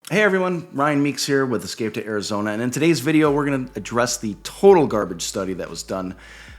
Hey everyone, Ryan Meeks here with Escape to Arizona, and in today's video we're going to address the total garbage study that was done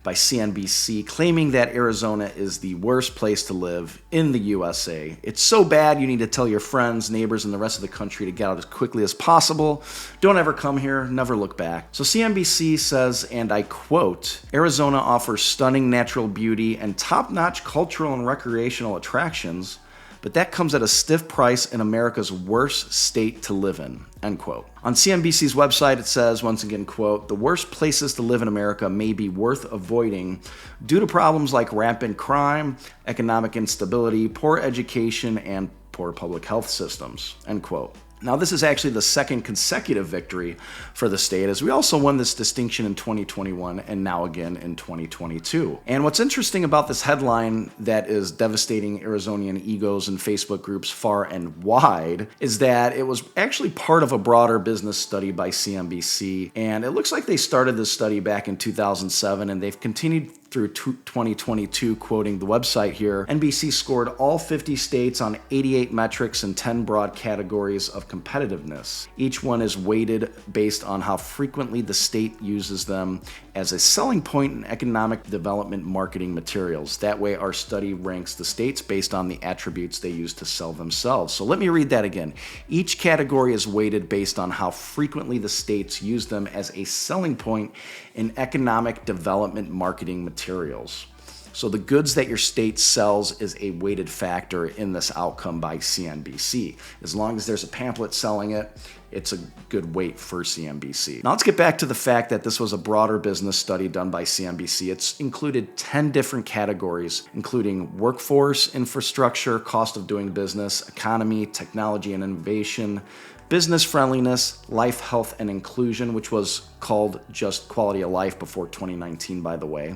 by CNBC claiming that Arizona is the worst place to live in the USA. It's so bad you need to tell your friends, neighbors, and the rest of the country to get out as quickly as possible. Don't ever come here, never look back. So CNBC says, and I quote, Arizona offers stunning natural beauty and top-notch cultural and recreational attractions, but that comes at a stiff price in America's worst state to live in, end quote. On CNBC's website, it says, once again, quote, the worst places to live in America may be worth avoiding due to problems like rampant crime, economic instability, poor education, and poor public health systems, end quote. Now, this is actually the second consecutive victory for the state, as we also won this distinction in 2021 and now again in 2022. And what's interesting about this headline that is devastating Arizonian egos and Facebook groups far and wide is that it was actually part of a broader business study by CNBC. And it looks like they started this study back in 2007 and they've continued through 2022, quoting the website here. NBC scored all 50 states on 88 metrics and 10 broad categories of competitiveness. Each one is weighted based on how frequently the state uses them as a selling point in economic development marketing materials. That way, our study ranks the states based on the attributes they use to sell themselves. So let me read that again. Each category is weighted based on how frequently the states use them as a selling point in economic development marketing materials. So the goods that your state sells is a weighted factor in this outcome by CNBC. As long as there's a pamphlet selling it, it's a good weight for CNBC. Now let's get back to the fact that this was a broader business study done by CNBC. It's included 10 different categories, including workforce, infrastructure, cost of doing business, economy, technology and innovation, business friendliness, life, health, and inclusion, which was called just quality of life before 2019, by the way,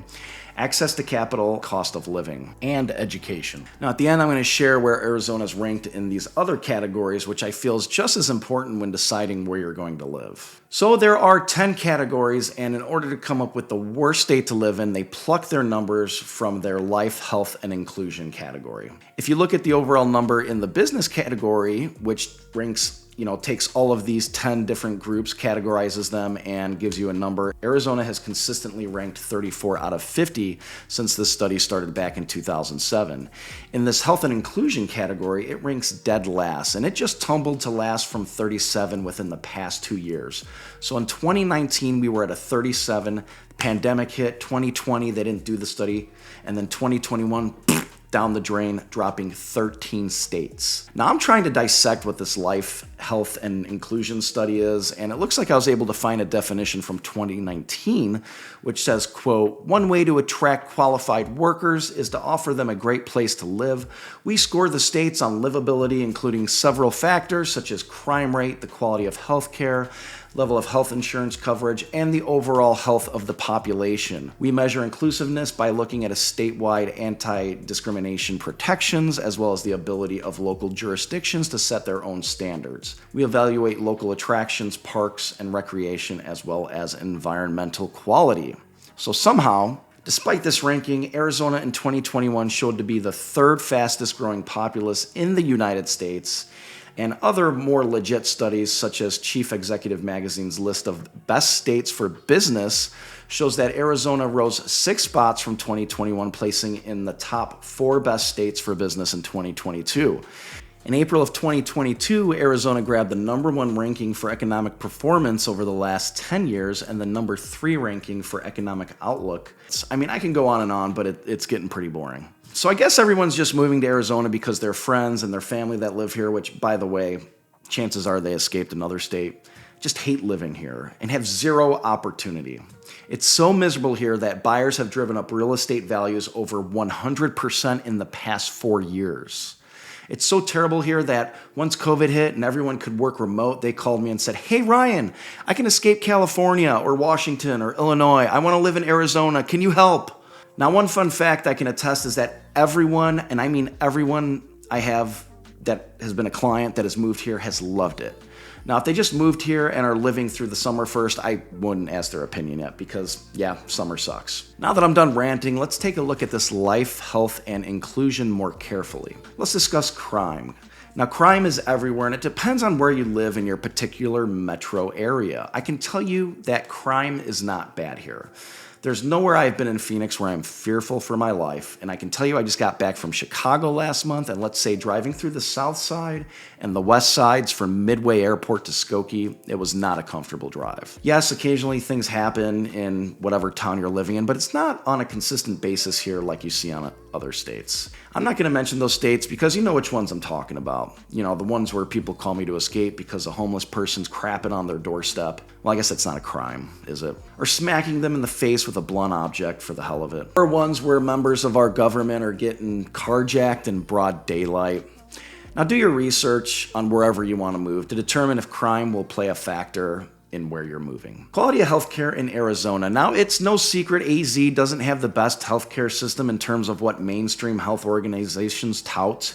access to capital, cost of living, and education. Now, at the end, I'm going to share where Arizona is ranked in these other categories, which I feel is just as important when deciding where you're going to live. So there are 10 categories, and in order to come up with the worst state to live in, they pluck their numbers from their life, health, and inclusion category. If you look at the overall number in the business category, which ranks takes all of these 10 different groups, categorizes them, and gives you a number. Arizona has consistently ranked 34 out of 50 since this study started back in 2007. In this health and inclusion category, it ranks dead last, and it just tumbled to last from 37 within the past 2 years. So in 2019, we were at a 37. Pandemic hit. 2020, they didn't do the study, and then 2021, down the drain, dropping 13 states. Now I'm trying to dissect what this life, health, and inclusion study is, and it looks like I was able to find a definition from 2019, which says, quote, one way to attract qualified workers is to offer them a great place to live. We score the states on livability, including several factors such as crime rate, the quality of health care, level of health insurance coverage, and the overall health of the population. We measure inclusiveness by looking at a statewide anti-discrimination protections, as well as the ability of local jurisdictions to set their own standards. We evaluate local attractions, parks, and recreation, as well as environmental quality. So somehow, despite this ranking, Arizona in 2021 showed to be the third fastest growing populace in the United States. And other more legit studies, such as Chief Executive Magazine's list of best states for business, shows that Arizona rose 6 spots from 2021, placing in the top 4 best states for business in 2022. In April of 2022, Arizona grabbed the number 1 ranking for economic performance over the last 10 years and the number 3 ranking for economic outlook. I can go on and on, but it's getting pretty boring. So I guess everyone's just moving to Arizona because their friends and their family that live here, which, by the way, chances are they escaped another state, just hate living here and have zero opportunity. It's so miserable here that buyers have driven up real estate values over 100% in the past 4 years. It's so terrible here that once COVID hit and everyone could work remote, they called me and said, hey, Ryan, I can escape California or Washington or Illinois. I want to live in Arizona. Can you help? Now, one fun fact I can attest is that everyone, and I mean everyone I have that has been a client that has moved here has loved it. Now, if they just moved here and are living through the summer first, I wouldn't ask their opinion yet because, yeah, summer sucks. Now that I'm done ranting, let's take a look at this life, health, and inclusion more carefully. Let's discuss crime. Now, crime is everywhere, and it depends on where you live in your particular metro area. I can tell you that crime is not bad here. There's nowhere I've been in Phoenix where I'm fearful for my life, and I can tell you I just got back from Chicago last month, and let's say driving through the south side and the west sides from Midway Airport to Skokie, it was not a comfortable drive. Yes, occasionally things happen in whatever town you're living in, but it's not on a consistent basis here like you see on other states. I'm not going to mention those states because you know which ones I'm talking about. You know, the ones where people call me to escape because a homeless person's crapping on their doorstep. Well, I guess that's not a crime, is it? Or smacking them in the face with a blunt object for the hell of it. Or ones where members of our government are getting carjacked in broad daylight. Now do your research on wherever you want to move to determine if crime will play a factor in where you're moving. Quality of healthcare in Arizona. Now, it's no secret AZ doesn't have the best healthcare system in terms of what mainstream health organizations tout.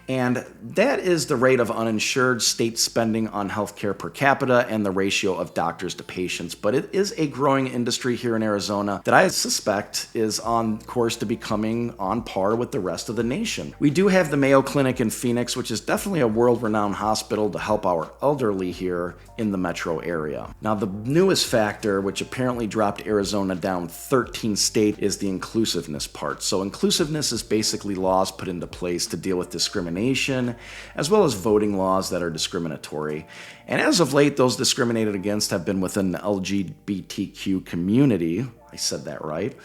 And that is the rate of uninsured, state spending on healthcare per capita, and the ratio of doctors to patients. But it is a growing industry here in Arizona that I suspect is on course to becoming on par with the rest of the nation. We do have the Mayo Clinic in Phoenix, which is definitely a world-renowned hospital to help our elderly here in the metro area. Now, the newest factor, which apparently dropped Arizona down 13 states, is the inclusiveness part. So inclusiveness is basically laws put into place to deal with discrimination, as well as voting laws that are discriminatory. And as of late, those discriminated against have been within the LGBTQ community. I said that right.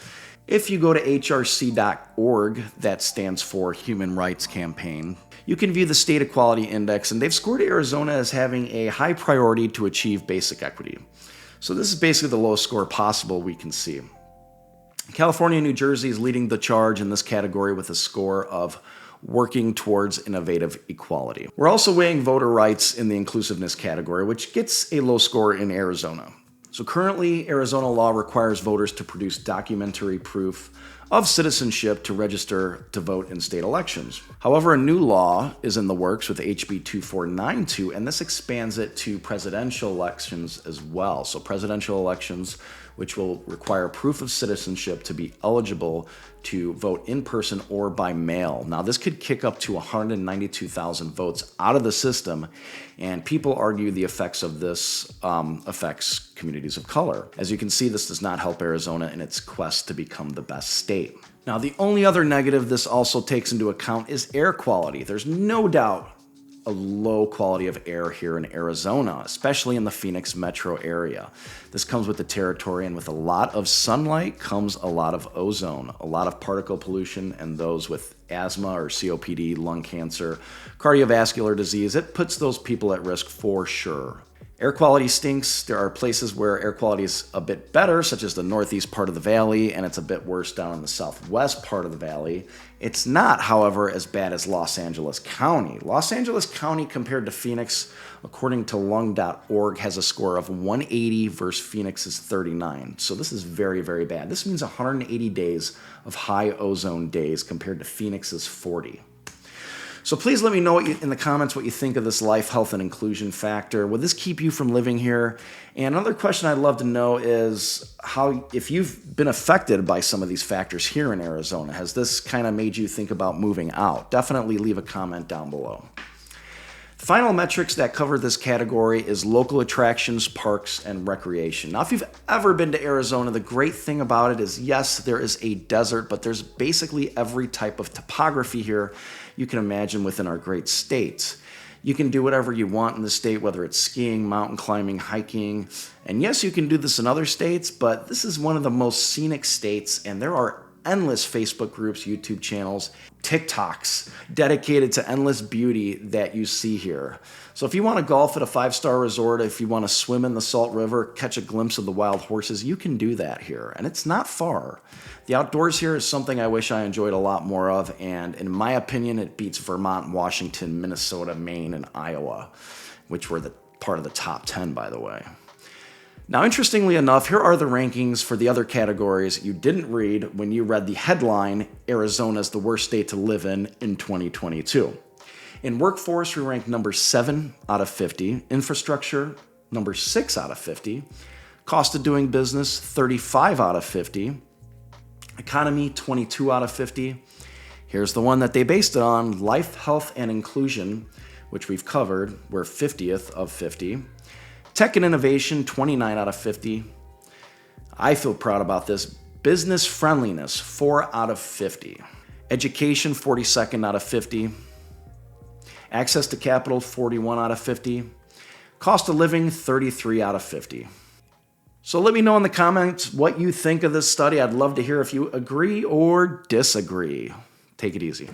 If you go to hrc.org, that stands for Human Rights Campaign, you can view the State Equality Index, and they've scored Arizona as having a high priority to achieve basic equity. So this is basically the lowest score possible we can see. California and New Jersey is leading the charge in this category with a score of working towards innovative equality. We're also weighing voter rights in the inclusiveness category, which gets a low score in Arizona. So currently, Arizona law requires voters to produce documentary proof of citizenship to register to vote in state elections. However, a new law is in the works with HB 2492, and this expands it to presidential elections as well. So presidential elections, which will require proof of citizenship to be eligible to vote in person or by mail. Now, this could kick up to 192,000 votes out of the system, and people argue the effects of this affects communities of color. As you can see, this does not help Arizona in its quest to become the best state. Now, the only other negative this also takes into account is air quality. There's no doubt a low quality of air here in Arizona, especially in the Phoenix metro area. This comes with the territory, and with a lot of sunlight comes a lot of ozone, a lot of particle pollution, and those with asthma or COPD, lung cancer, cardiovascular disease, it puts those people at risk for sure. Air quality stinks. There are places where air quality is a bit better, such as the northeast part of the valley, and it's a bit worse down in the southwest part of the valley. It's not, however, as bad as Los Angeles County. Los Angeles County compared to Phoenix, according to lung.org, has a score of 180 versus Phoenix's 39. So this is very, very bad. This means 180 days of high ozone days compared to Phoenix's 40. So please let me know in the comments what you think of this life, health, and inclusion factor. Would this keep you from living here? And another question I'd love to know is if you've been affected by some of these factors here in Arizona. Has this kind of made you think about moving out? Definitely leave a comment down below. Final metrics that cover this category is local attractions, parks, and recreation. Now, if you've ever been to Arizona, the great thing about it is, yes, there is a desert, but there's basically every type of topography here you can imagine within our great state. You can do whatever you want in the state, whether it's skiing, mountain climbing, hiking. And yes, you can do this in other states, but this is one of the most scenic states, and there are endless Facebook groups, YouTube channels, TikToks dedicated to endless beauty that you see here. So if you want to golf at a 5-star resort, if you want to swim in the Salt River, catch a glimpse of the wild horses, you can do that here. And it's not far. The outdoors here is something I wish I enjoyed a lot more of. And in my opinion, it beats Vermont, Washington, Minnesota, Maine, and Iowa, which were part of the top 10, by the way. Now, interestingly enough, here are the rankings for the other categories you didn't read when you read the headline, Arizona's the worst state to live in 2022. In workforce, we ranked number 7 out of 50. Infrastructure, number 6 out of 50. Cost of doing business, 35 out of 50. Economy, 22 out of 50. Here's the one that they based it on, life, health, and inclusion. which we've covered. We're 50th of 50. Tech and innovation, 29 out of 50. I feel proud about this. Business friendliness, 4 out of 50. Education, 42nd out of 50. Access to capital, 41 out of 50. Cost of living, 33 out of 50. So let me know in the comments what you think of this study. I'd love to hear if you agree or disagree. Take it easy.